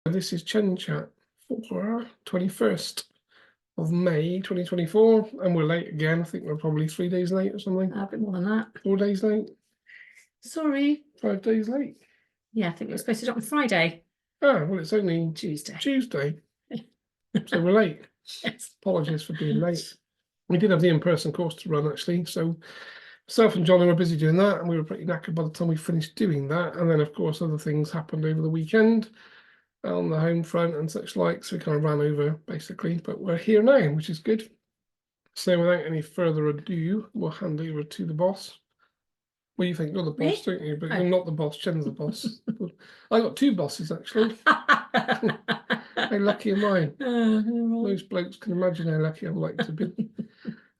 This is Chen Chat for 21st of May 2024, and we're late again. I think we're probably 3 days late or something. A bit more than that. 4 days late. Sorry. 5 days late. Yeah, I think we were supposed to do it on Friday. Ah, well, it's only Tuesday. So we're late. Yes. Apologies for being late. We did have the in-person course to run, actually, so myself and Johnny were busy doing that, and we were pretty knackered by the time we finished doing that. And then, of course, other things happened over the weekend on the home front and such like, so we kind of ran over, basically. But we're here now, which is good. So without any further ado, we'll hand over to the boss. Well, you think you're the boss, don't you? But you're not the boss. Chen's the boss. I got two bosses, actually. How lucky am I? Most blokes can imagine how lucky I'd like to be.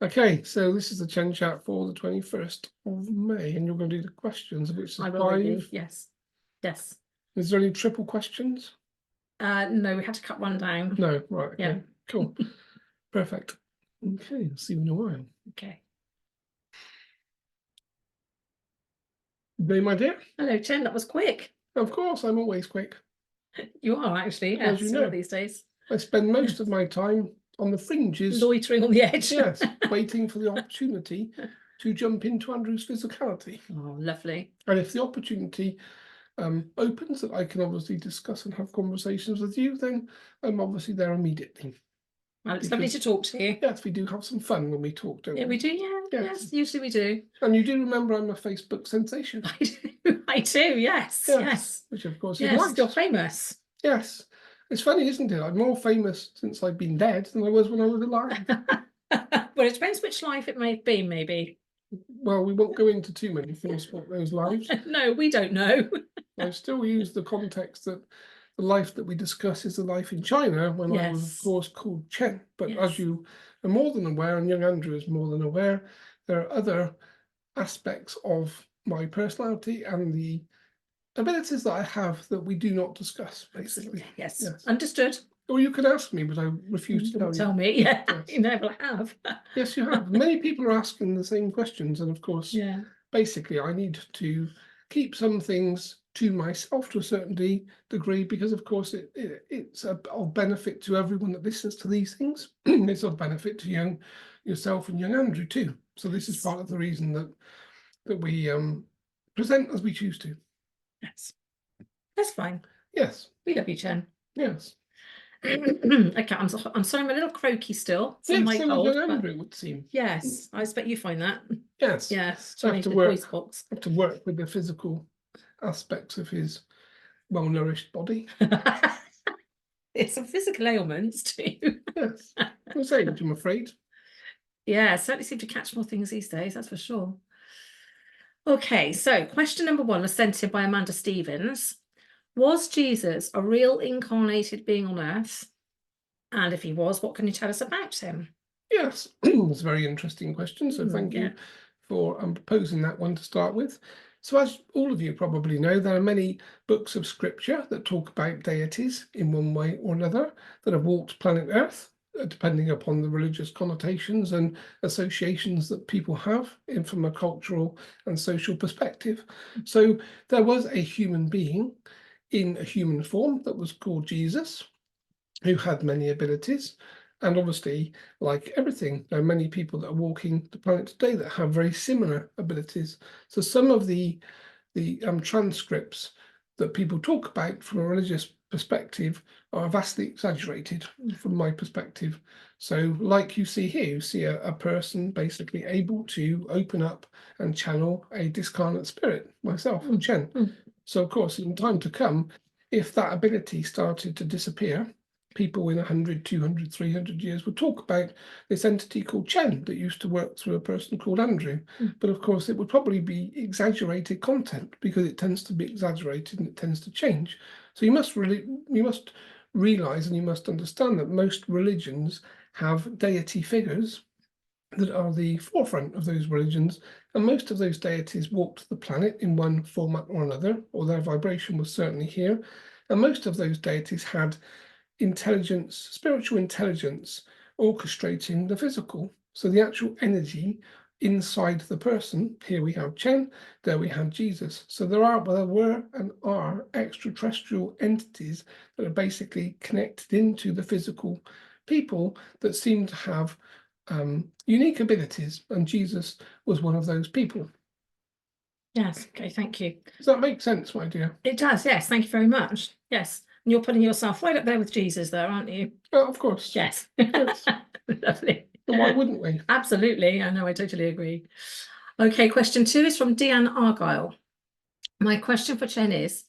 Okay, so this is the Chen Chat for the 21st of May, and you're going to do the questions, which is 5. Yes. Yes. Is there any triple questions? No, we had to cut one down. No, right. Okay, yeah. Cool. Perfect. Okay, see you in a while. Okay. Good day, my dear. Hello, Chen. That was quick. Of course, I'm always quick. You are actually, as you know, these days. I spend most of my time on the fringes, loitering on the edge. Yes, waiting for the opportunity to jump into Andrew's physicality. Oh, lovely. And if the opportunity opens that I can obviously discuss and have conversations with you, then I'm obviously there immediately. Well, it's lovely to talk to you. Yes, we do have some fun when we talk, don't we? Yeah, we do, yes, usually we do. And you do remember I'm a Facebook sensation. I do, yes. Which of course is nice. You're famous. Yes. It's funny, isn't it? I'm more famous since I've been dead than I was when I was alive. Well, it depends which life it may have been, maybe. Well, we won't go into too many things about those lives. No, we don't know. I still use the context that the life that we discuss is the life in China, when I was, of course, called Chen. But as you are more than aware, and young Andrew is more than aware, there are other aspects of my personality and the abilities that I have that we do not discuss, basically. Yes. Understood. Or you could ask me, but I refuse to tell me. Yeah, you never have. Yes, you have. Many people are asking the same questions, and of course, basically, I need to keep some things to myself to a certain degree, because of course it's of benefit to everyone that listens to these things. It's of benefit to yourself and young Andrew too. So this is part of the reason that we present as we choose to. Yes, that's fine. Yes, we love you, Chen. Yes. Okay, I'm sorry, I'm a little croaky still. Yes, my cold, Andrew, it would seem. Yes, I expect you find that. Yes. Yes. So I have to work with the physical aspects of his well-nourished body. It's some physical ailments too. Yes, I'm saying, I'm afraid. Yeah, certainly seem to catch more things these days, that's for sure. Okay, so question number 1 was sent in by Amanda Stevens. Was Jesus a real incarnated being on earth? And if he was, what can you tell us about him? Yes, it's a very interesting question. So thank you for proposing that one to start with. So as all of you probably know, there are many books of scripture that talk about deities in one way or another that have walked planet Earth, depending upon the religious connotations and associations that people have from a cultural and social perspective. So there was a human being in a human form that was called Jesus, who had many abilities. And obviously, like everything, there are many people that are walking the planet today that have very similar abilities. So some of the transcripts that people talk about from a religious perspective are vastly exaggerated from my perspective. So like you see here, you see a person basically able to open up and channel a discarnate spirit, myself, Chen. So of course, in time to come, if that ability started to disappear, people in 100, 200, 300 years would talk about this entity called Chen that used to work through a person called Andrew. But of course, it would probably be exaggerated content, because it tends to be exaggerated and it tends to change. So you must realize and you must understand that most religions have deity figures that are the forefront of those religions, and most of those deities walked the planet in one format or another, or their vibration was certainly here. And most of those deities had intelligence, spiritual intelligence, orchestrating the physical. So the actual energy inside the person. Here we have Chen, there we have Jesus. So there were and are extraterrestrial entities that are basically connected into the physical people that seem to have unique abilities, and Jesus was one of those people. Yes, okay, thank you. Does that make sense, my dear? It does, yes, thank you very much. Yes, and you're putting yourself right up there with Jesus there, aren't you? Oh, of course. Yes. Yes. Lovely. And why wouldn't we? Absolutely, I know, I totally agree. Okay, question 2 is from Dian Argyle. My question for Chen is,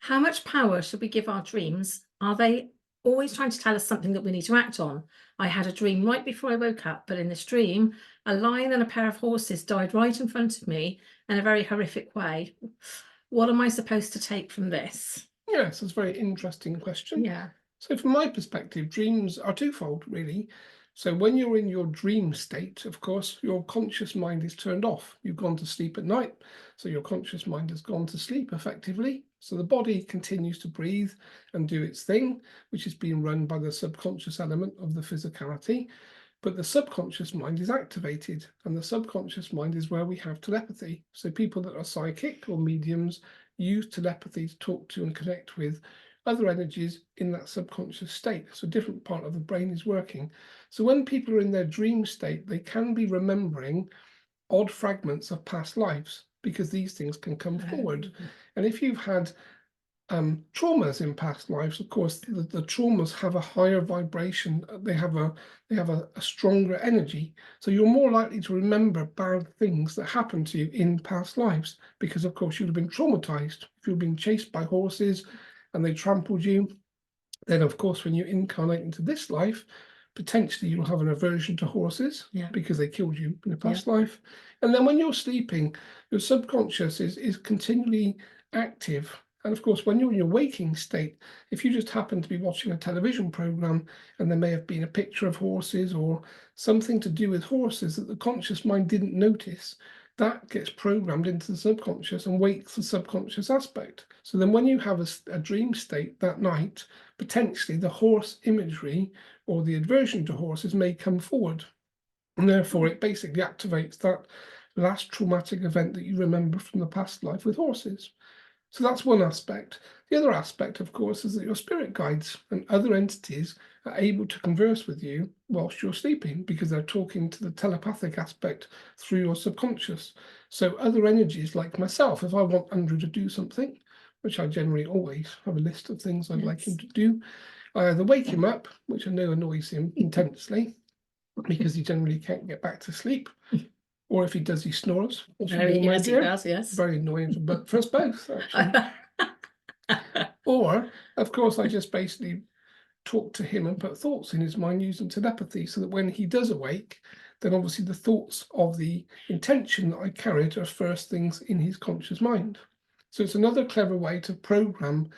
how much power should we give our dreams? Are they always trying to tell us something that we need to act on? I had a dream right before I woke up, but in this dream, a lion and a pair of horses died right in front of me in a very horrific way. What am I supposed to take from this? Yes, it's a very interesting question. Yeah. So from my perspective, dreams are twofold, really. So when you're in your dream state, of course, your conscious mind is turned off. You've gone to sleep at night, so your conscious mind has gone to sleep effectively. So the body continues to breathe and do its thing, which is being run by the subconscious element of the physicality. But the subconscious mind is activated, and the subconscious mind is where we have telepathy. So people that are psychic or mediums use telepathy to talk to and connect with other energies in that subconscious state. So a different part of the brain is working. So when people are in their dream state, they can be remembering odd fragments of past lives, because these things can come forward. And if you've had traumas in past lives, of course, the traumas have a higher vibration. They have a stronger energy. So you're more likely to remember bad things that happened to you in past lives, because of course you'd have been traumatized. If you've been chased by horses and they trampled you, then of course when you incarnate into this life, potentially you'll have an aversion to horses, because they killed you in a past life. And then when you're sleeping, your subconscious is continually active. And of course, when you're in your waking state, if you just happen to be watching a television program and there may have been a picture of horses or something to do with horses that the conscious mind didn't notice, that gets programmed into the subconscious and wakes the subconscious aspect. So then when you have a dream state that night, potentially the horse imagery or the aversion to horses may come forward. And therefore it basically activates that last traumatic event that you remember from the past life with horses. So that's one aspect. The other aspect, of course, is that your spirit guides and other entities are able to converse with you whilst you're sleeping, because they're talking to the telepathic aspect through your subconscious. So other energies, like myself, if I want Andrew to do something, which I generally always have a list of things I'd like him to do, I either wake him up, which I know annoys him intensely, because he generally can't get back to sleep, or if he does, he snores. Yes, he does, yes. Very annoying, but for us both, actually. Or, of course, I just basically talk to him and put thoughts in his mind using telepathy, so that when he does awake, then obviously the thoughts of the intention that I carried are first things in his conscious mind. So it's another clever way to program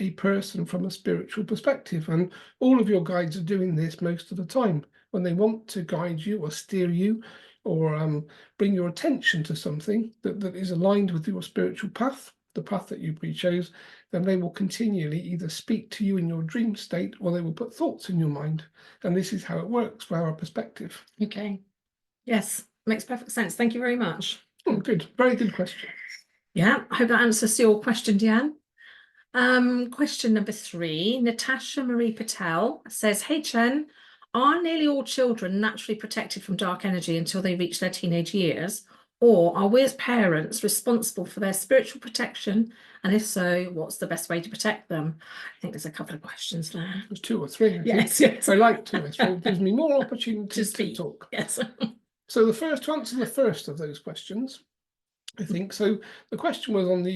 a person from a spiritual perspective. And all of your guides are doing this most of the time. When they want to guide you or steer you or bring your attention to something that is aligned with your spiritual path, the path that you pre-chose, then they will continually either speak to you in your dream state or they will put thoughts in your mind. And this is how it works from our perspective. Okay. Yes, makes perfect sense. Thank you very much. Oh, good. Very good question. Yeah, I hope that answers your question, Dian. Question number 3, Natasha Marie Patel says, hey Chen, are nearly all children naturally protected from dark energy until they reach their teenage years? Or are we as parents responsible for their spiritual protection? And if so, what's the best way to protect them? I think there's a couple of questions there. There's 2 or 3. Yes. I like 2 or 3. It gives me more opportunity to talk. Yes. So to answer the first of those questions, I think, so the question was on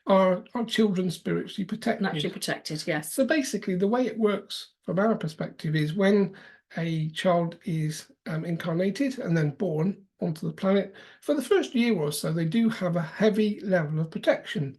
are children spiritually protected? Naturally protected, yes. So basically the way it works from our perspective is when a child is incarnated and then born onto the planet, for the first year or so, they do have a heavy level of protection.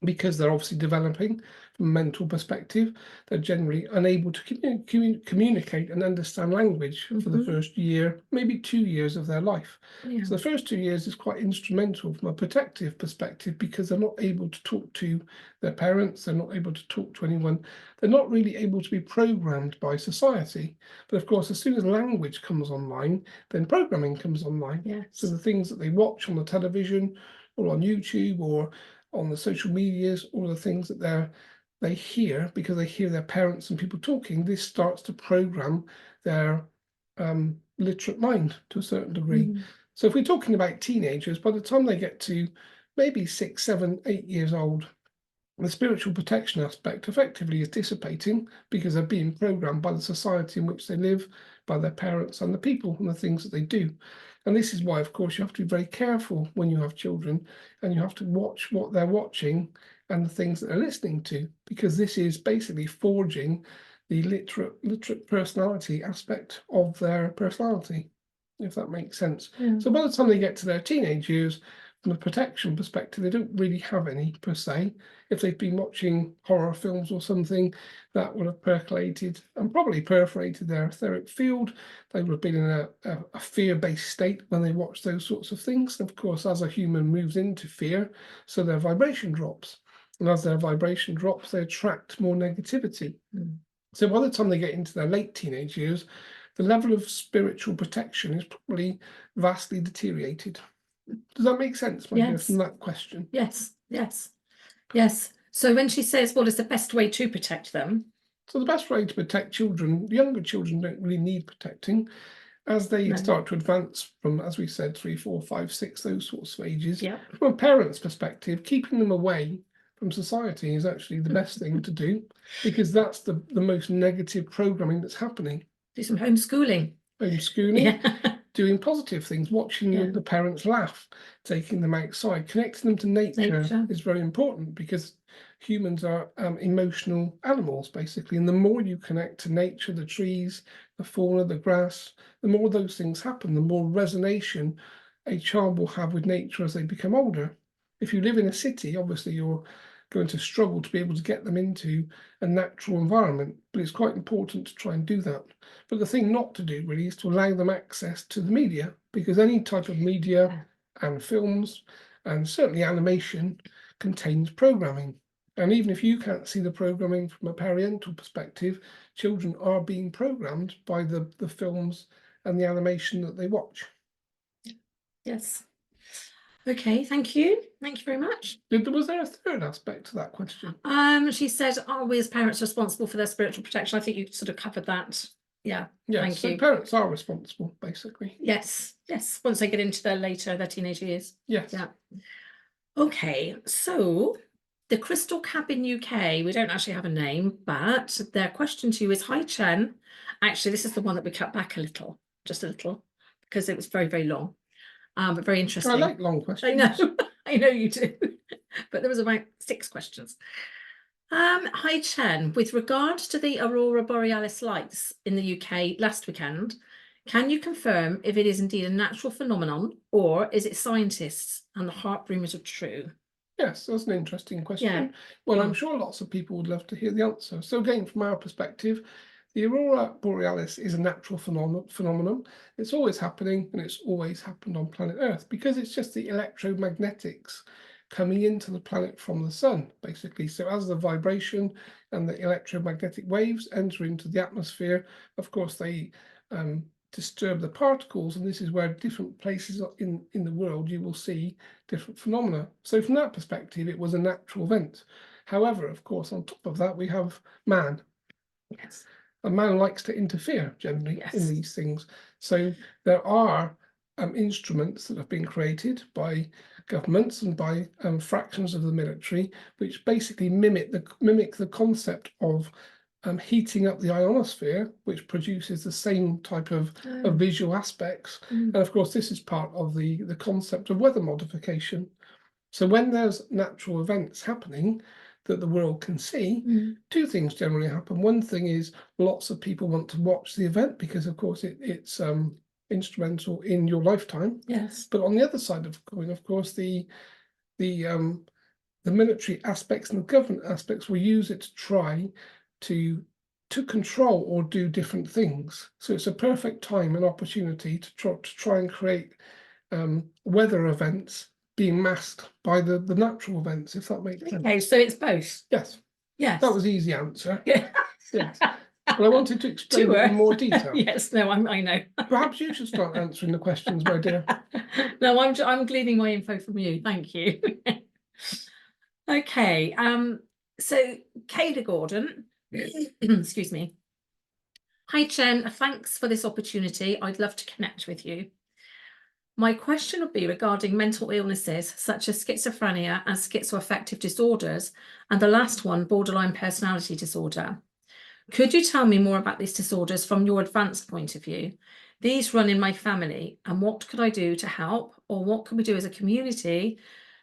because they're obviously developing from a mental perspective. They're generally unable to communicate and understand language for the first year, maybe 2 years of their life. Yeah. So the first 2 years is quite instrumental from a protective perspective, because they're not able to talk to their parents, they're not able to talk to anyone, they're not really able to be programmed by society. But of course, as soon as language comes online, then programming comes online. Yes. So the things that they watch on the television or on YouTube or on the social medias, all the things that they hear, because they hear their parents and people talking, this starts to program their literate mind to a certain degree. So if we're talking about teenagers, by the time they get to maybe 6, 7, 8 years old, the spiritual protection aspect effectively is dissipating, because they're being programmed by the society in which they live, by their parents and the people and the things that they do. And this is why, of course, you have to be very careful when you have children, and you have to watch what they're watching and the things that they're listening to, because this is basically forging the literate personality aspect of their personality, if that makes sense. So by the time they get to their teenage years, from a protection perspective, they don't really have any per se. If they've been watching horror films or something, that would have percolated and probably perforated their etheric field. They would have been in a fear-based state when they watch those sorts of things. And of course, as a human moves into fear, so their vibration drops. And as their vibration drops, they attract more negativity. So by the time they get into their late teenage years, the level of spiritual protection is probably vastly deteriorated. Does that make sense, my dear, from that question? Yes. So when she says, what is the best way to protect them? So the best way to protect children, younger children don't really need protecting. As they start to advance from, as we said, 3, 4, 5, 6, those sorts of ages, from a parent's perspective, keeping them away from society is actually the best thing to do, because that's the most negative programming that's happening. Do some homeschooling. Doing positive things, watching the parents laugh, taking them outside, connecting them to nature is very important, because humans are emotional animals, basically. And the more you connect to nature, the trees, the fauna, the grass, the more those things happen, the more resonation a child will have with nature as they become older. If you live in a city, obviously you're going to struggle to be able to get them into a natural environment, but it's quite important to try and do that. But the thing not to do really is to allow them access to the media, because any type of media and films, and certainly animation, contains programming. And even if you can't see the programming from a parental perspective, children are being programmed by the films and the animation that they watch. Yes. Okay, thank you. Thank you very much. Was there a third aspect to that question? She said, are we as parents responsible for their spiritual protection? I think you sort of covered that. Yeah. Yes, so parents are responsible, basically. Yes. Once they get into their teenage years. Yes. Yeah. Okay, so the Crystal Cabin UK, we don't actually have a name, but their question to you is, hi Chen. Actually, this is the one that we cut back a little, just a little, because it was very, very long. But very interesting. I like long questions. I know you do. But there was about 6 questions. Hi Chen, with regards to the Aurora Borealis lights in the UK last weekend, can you confirm if it is indeed a natural phenomenon, or is it scientists and the heart rumours are true? Yes, that's an interesting question. Well, I'm sure lots of people would love to hear the answer. So again, from our perspective, the Aurora Borealis is a natural phenomenon. It's always happening, and it's always happened on planet Earth, because it's just the electromagnetics coming into the planet from the sun, basically. So as the vibration and the electromagnetic waves enter into the atmosphere, of course, they disturb the particles, and this is where different places in the world you will see different phenomena. So from that perspective, it was a natural event. However, of course, on top of that, we have man. Yes. And man likes to interfere generally in these things. So there are instruments that have been created by governments and by fractions of the military, which basically mimic the concept of heating up the ionosphere, which produces the same type of visual aspects. And of course, this is part of the concept of weather modification. So when there's natural events happening that the world can see, 2 things generally happen. One thing is lots of people want to watch the event, because of course it's instrumental in your lifetime. Yes. But on the other side of the coin, of course, the the military aspects and the government aspects will use it to try to control or do different things. So it's a perfect time and opportunity to try and create weather events being masked by the natural events, if that makes sense. Okay, so it's both. Yes. Yes. That was the easy answer. Yeah. Yes. But I wanted to explain it in more detail. Yes, no, I know. Perhaps you should start answering the questions, my dear. No, I'm gleaning my info from you. Thank you. Okay. So Kayla Gordon, excuse me. Hi, Chen. Thanks for this opportunity. I'd love to connect with you. My question would be regarding mental illnesses such as schizophrenia and schizoaffective disorders, and the last one, borderline personality disorder. Could you tell me more about these disorders from your advanced point of view? These run in my family, and what could I do to help, or what can we do as a community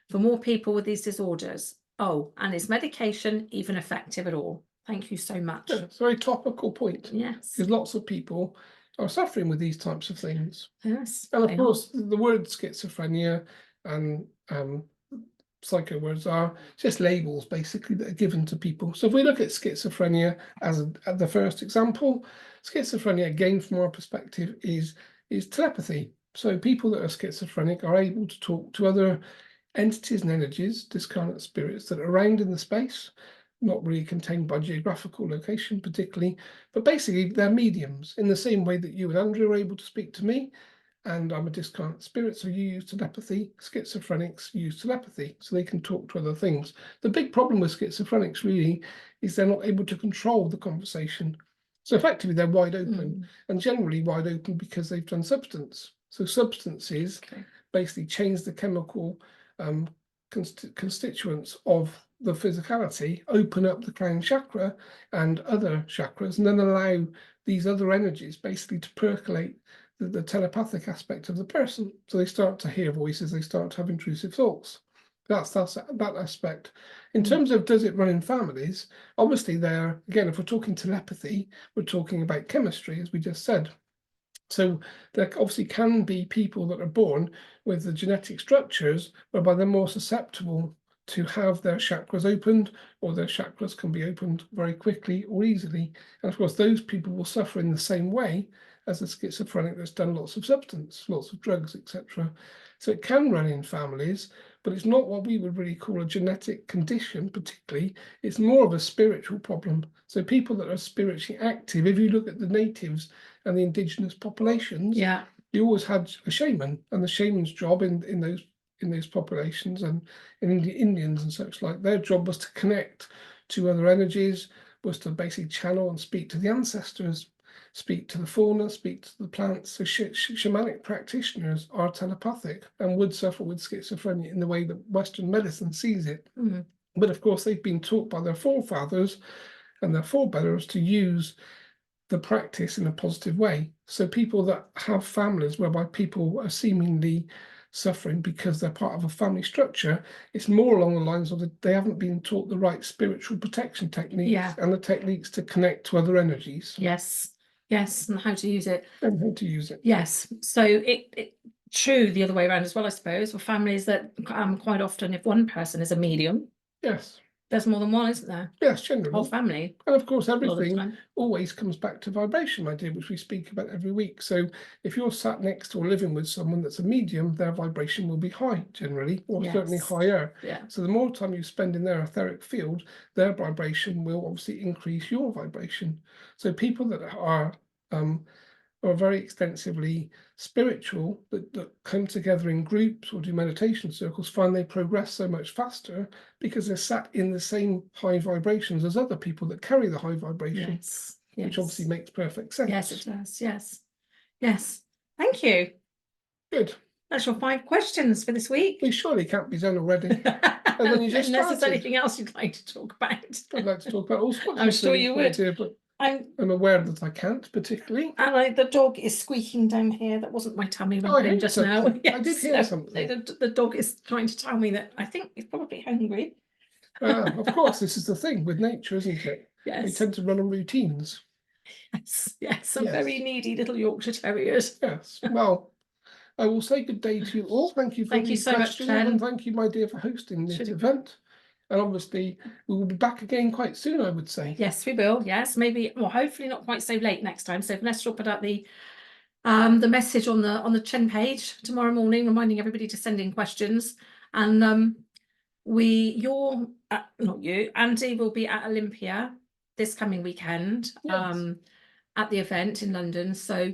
for more people with these disorders? Oh, and is medication even effective at all? Thank you so much. Yeah, it's a very topical point. Yes. Because lots of people are suffering with these types of things. Yes. And of course, the word schizophrenia and psycho words are just labels basically that are given to people. So if we look at schizophrenia as the first example, schizophrenia, again, from our perspective, is telepathy. So people that are schizophrenic are able to talk to other entities and energies, discarnate spirits that are around in the space, not really contained by geographical location particularly, but basically they're mediums in the same way that you and Andrew are able to speak to me, and I'm a discarnate spirit, so you use telepathy. Schizophrenics use telepathy, so they can talk to other things. The big problem with schizophrenics really is they're not able to control the conversation. So effectively they're wide open, and generally wide open because they've done substance. So substances basically change the chemical constituents of the physicality, open up the crown chakra and other chakras, and then allow these other energies basically to percolate the telepathic aspect of the person. So they start to hear voices, they start to have intrusive thoughts. That's that aspect. In terms of does it run in families, obviously there, again, if we're talking telepathy, we're talking about chemistry, as we just said. So there obviously can be people that are born with the genetic structures whereby they're more susceptible to have their chakras opened, or their chakras can be opened very quickly or easily. And of course, those people will suffer in the same way as a schizophrenic that's done lots of substance, lots of drugs, etc. So it can run in families, but it's not what we would really call a genetic condition particularly. It's more of a spiritual problem. So people that are spiritually active, if you look at the natives and the indigenous populations, you always had a shaman, and the shaman's job in those populations, and in the Indians and such like, their job was to connect to other energies, was to basically channel and speak to the ancestors, speak to the fauna, speak to the plants. So shamanic practitioners are telepathic and would suffer with schizophrenia in the way that Western medicine sees it. But of course, they've been taught by their forefathers and their forebears to use the practice in a positive way. So people that have families whereby people are seemingly suffering because they're part of a family structure, it's more along the lines of they haven't been taught the right spiritual protection techniques and the techniques to connect to other energies. Yes, and how to use it. And how to use it. Yes, so it true the other way around as well, I suppose, for families that quite often, if one person is a medium, there's more than one, isn't there? Yes, generally. Whole family. And of course, everything always comes back to vibration, my dear, which we speak about every week. So if you're sat next to or living with someone that's a medium, their vibration will be high generally, or certainly higher. So the more time you spend in their etheric field, their vibration will obviously increase your vibration. So people that are very extensively spiritual, that come together in groups or do meditation circles, find they progress so much faster because they're sat in the same high vibrations as other people that carry the high vibration, which obviously makes perfect sense. Yes, it does. Yes. Thank you. Good. That's your 5 questions for this week. We surely can't be done already. And then you just Unless there's anything else you'd like to talk about. I'd like to talk about all sorts I'm of sure things, you my would. dear, but I'm aware that I can't particularly. And the dog is squeaking down here. That wasn't my tummy rumbling just now. I did hear something. The dog is trying to tell me that I think he's probably hungry. Of course, this is the thing with nature, isn't it? Yes. We tend to run on routines. Yes, some very needy little Yorkshire Terriers. Yes. Well, I will say good day to you all. Thank you for these so questions, much, Chen. and thank you, my dear, for hosting this event. And obviously, we will be back again quite soon, I would say. Yes, we will. Yes, maybe, well, hopefully not quite so late next time. So Vanessa will put out the message on the Chen page tomorrow morning, reminding everybody to send in questions. And not you, Andy will be at Olympia this coming weekend, Yes. at the event in London. So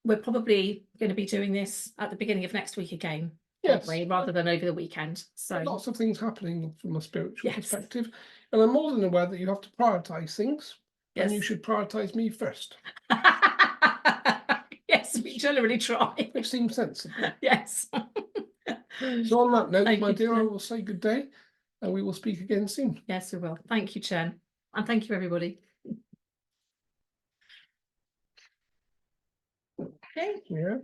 we're probably going to be doing this at the beginning of next week again, Yes. rather than over the weekend. So lots of things happening from a spiritual Yes. perspective. And I'm more than aware that you have to prioritize things. Yes. And you should prioritize me first. Yes, we generally try. Which seems sensible. Yes. So on that note, Thank my you, dear, I Chen. will say good day, and we will speak again soon. Yes, we will. Thank you, Chen. And thank you, everybody. Okay. Yeah.